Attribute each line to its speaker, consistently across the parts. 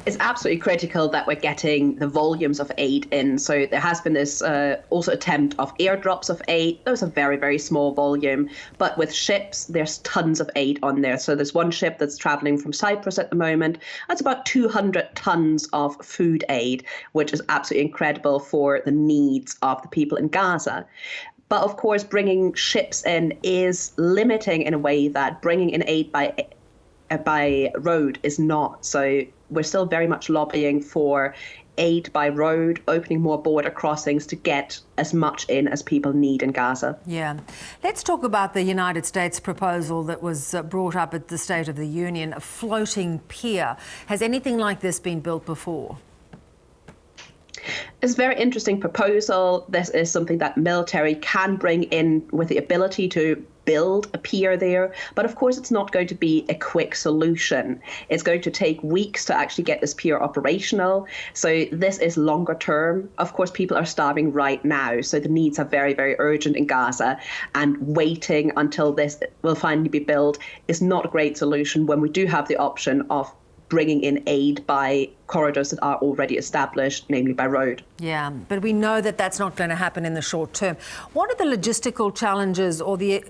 Speaker 1: It's absolutely critical that we're getting the volumes of aid in. So there has been this also attempt of airdrops of aid. Those are very, very small volume. But with ships, there's tons of aid on there. So there's one ship that's traveling from Cyprus at the moment. That's about 200 tons of food aid, which is absolutely incredible for the needs of the people in Gaza. But of course, bringing ships in is limiting in a way that bringing in aid by road is not. So we're still very much lobbying for aid by road, opening more border crossings to get as much in as people need in Gaza.
Speaker 2: Yeah. Let's talk about the United States proposal that was brought up at the State of the Union, a floating pier. Has anything like this been built before?
Speaker 1: It's a very interesting proposal. This is something that military can bring in with the ability to build a pier there. But of course, it's not going to be a quick solution. It's going to take weeks to actually get this pier operational. So this is longer term. Of course, people are starving right now. So the needs are very, very urgent in Gaza. And waiting until this will finally be built is not a great solution when we do have the option of bringing in aid by corridors that are already established, namely by road.
Speaker 2: Yeah, but we know that that's not going to happen in the short term. What are the logistical challenges or the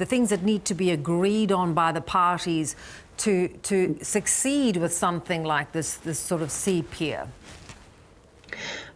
Speaker 2: things that need to be agreed on by the parties to succeed with something like this sort of sea pier?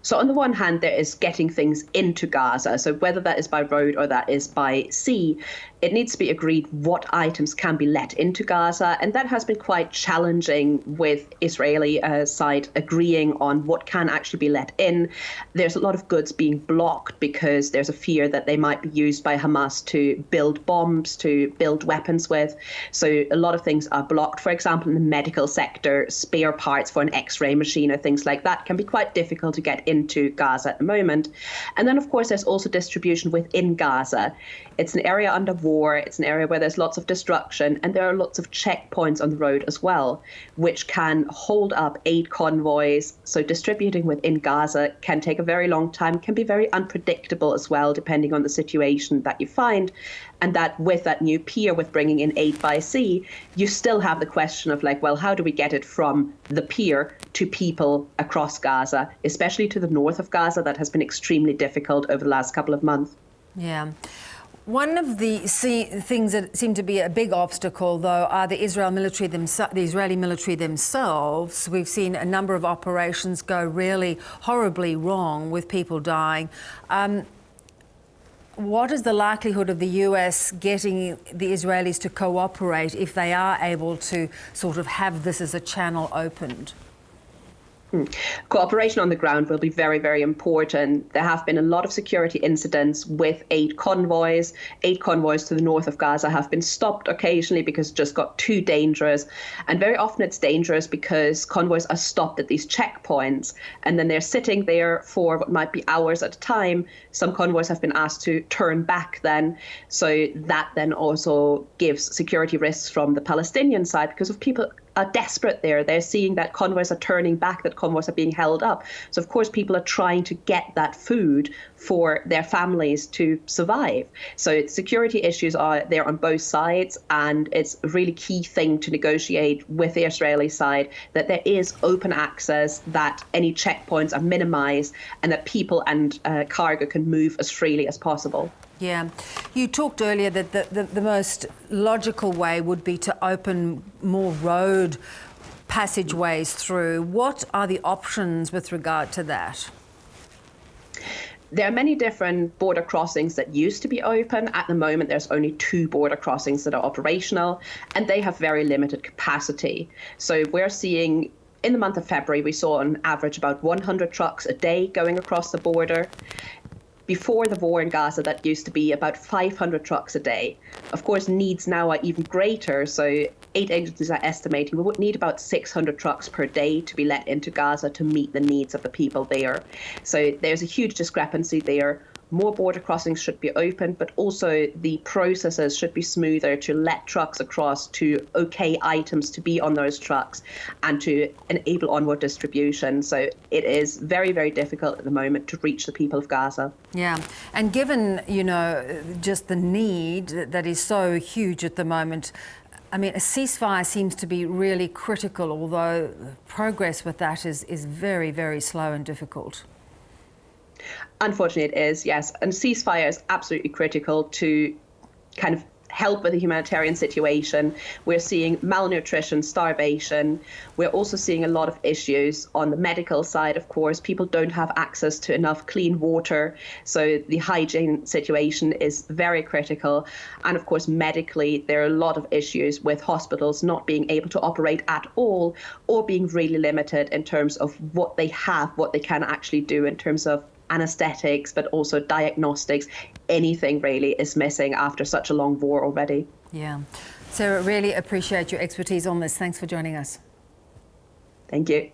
Speaker 1: So on the one hand, there is getting things into Gaza. So whether that is by road or that is by sea, it needs to be agreed what items can be let into Gaza. And that has been quite challenging with Israeli side agreeing on what can actually be let in. There's a lot of goods being blocked because there's a fear that they might be used by Hamas to build bombs, to build weapons with. So a lot of things are blocked. For example, in the medical sector, spare parts for an X-ray machine or things like that can be quite difficult to get into Gaza at the moment. And then, of course, there's also distribution within Gaza. It's an area under war. It's an area where there's lots of destruction, and there are lots of checkpoints on the road as well, which can hold up aid convoys. So distributing within Gaza can take a very long time, can be very unpredictable as well, depending on the situation that you find. And that with that new pier, with bringing in aid by sea, you still have the question of like, well, how do we get it from the pier to people across Gaza, especially to the north of Gaza? That has been extremely difficult over the last couple of months.
Speaker 2: Yeah. One of the things that seem to be a big obstacle, though, are the Israeli military themselves. We've seen a number of operations go really horribly wrong with people dying. What is the likelihood of the US getting the Israelis to cooperate if they are able to sort of have this as a channel opened?
Speaker 1: Cooperation on the ground will be very, very important. There have been a lot of security incidents with aid convoys. Aid convoys to the north of Gaza have been stopped occasionally because it just got too dangerous. And very often it's dangerous because convoys are stopped at these checkpoints and then they're sitting there for what might be hours at a time. Some convoys have been asked to turn back then. So that then also gives security risks from the Palestinian side because of people are desperate there. They're seeing that convoys are turning back, that convoys are being held up. So, of course, people are trying to get that food for their families to survive. So security issues are there on both sides, and it's a really key thing to negotiate with the Israeli side that there is open access, that any checkpoints are minimized, and that people and cargo can move as freely as possible.
Speaker 2: Yeah. You talked earlier that the most logical way would be to open more road passageways through. What are the options with regard to that?
Speaker 1: There are many different border crossings that used to be open. At the moment, there's only 2 border crossings that are operational, and they have very limited capacity. So we're seeing, in the month of February, we saw on average about 100 trucks a day going across the border. Before the war in Gaza, that used to be about 500 trucks a day. Of course, needs now are even greater. So aid agencies are estimating we would need about 600 trucks per day to be let into Gaza to meet the needs of the people there. So there's a huge discrepancy there. More border crossings should be open, but also the processes should be smoother to let trucks across, to okay items to be on those trucks, and to enable onward distribution. So it is very, very difficult at the moment to reach the people of Gaza.
Speaker 2: Yeah, and given, just the need that is so huge at the moment, I mean, a ceasefire seems to be really critical, although progress with that is very, very slow and difficult.
Speaker 1: Unfortunately, it is, yes. And ceasefire is absolutely critical to kind of help with the humanitarian situation. We're seeing malnutrition, starvation. We're also seeing a lot of issues on the medical side, of course. People don't have access to enough clean water. So the hygiene situation is very critical. And of course, medically, there are a lot of issues with hospitals not being able to operate at all, or being really limited in terms of what they have, what they can actually do in terms of anesthetics, but also diagnostics. Anything really is missing after such a long war already.
Speaker 2: Yeah. Sarah, really appreciate your expertise on this. Thanks for joining us.
Speaker 1: Thank you.